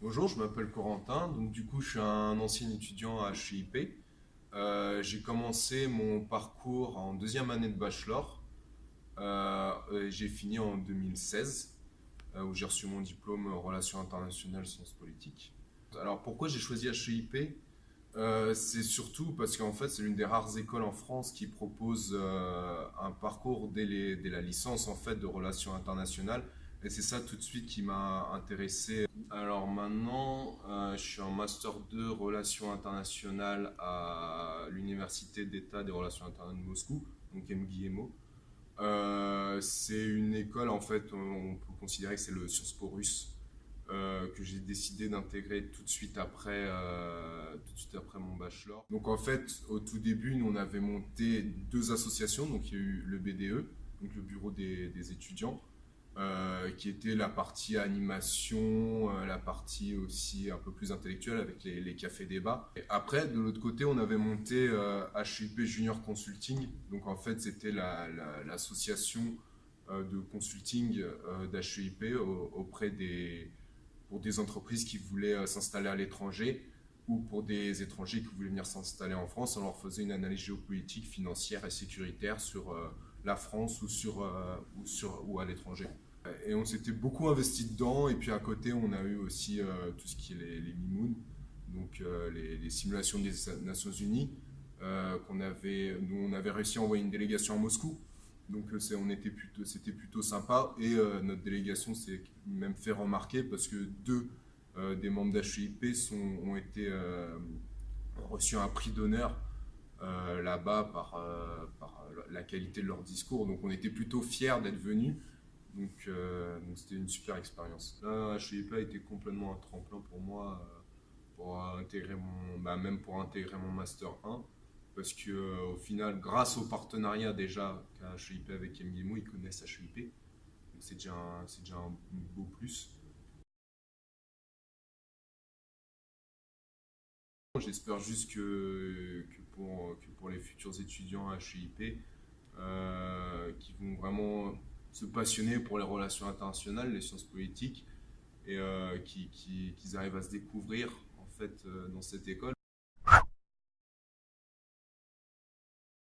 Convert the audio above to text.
Bonjour, je m'appelle Corentin. Donc, du coup, je suis un ancien étudiant à HEIP. J'ai commencé mon parcours en deuxième année de bachelor. Et j'ai fini en 2016, où j'ai reçu mon diplôme Relations internationales, sciences politiques. Alors, pourquoi j'ai choisi HEIP? C'est surtout parce qu'en fait, c'est l'une des rares écoles en France qui propose un parcours dès la licence en fait de relations internationales. Et c'est ça tout de suite qui m'a intéressé. Alors maintenant, je suis en master 2 relations internationales à l'Université d'État des relations internationales de Moscou, donc MGIMO. C'est une école, en fait, on peut considérer que c'est le Sciences Po russe, que j'ai décidé d'intégrer tout de suite après mon bachelor. Donc en fait, au tout début, nous on avait monté deux associations, donc il y a eu le BDE, donc le bureau des étudiants, qui était la partie animation, la partie aussi un peu plus intellectuelle avec les cafés débats. Et après, de l'autre côté, on avait monté HUP Junior Consulting. Donc en fait, c'était l'association de consulting d'HEIP auprès pour des entreprises qui voulaient s'installer à l'étranger ou pour des étrangers qui voulaient venir s'installer en France. On leur faisait une analyse géopolitique, financière et sécuritaire sur la France ou à l'étranger. Et on s'était beaucoup investi dedans. Et puis à côté, on a eu aussi tout ce qui est les MIMOON, donc les simulations des Nations Unies, dont on avait réussi à envoyer une délégation à Moscou. Donc c'était plutôt sympa. Et notre délégation s'est même fait remarquer parce que deux des membres d'HEIP ont reçu un prix d'honneur là-bas par la qualité de leur discours. Donc on était plutôt fiers d'être venus. Donc c'était une super expérience. Là, HEIP a été complètement un tremplin pour moi même pour intégrer mon Master 1. Parce que au final, grâce au partenariat déjà qu'a HEIP avec MGIMO, ils connaissent HEIP. Donc c'est déjà un beau plus. J'espère juste que pour les futurs étudiants à HEIP, qui vont vraiment se passionner pour les relations internationales, les sciences politiques, et qu'ils arrivent à se découvrir en fait dans cette école.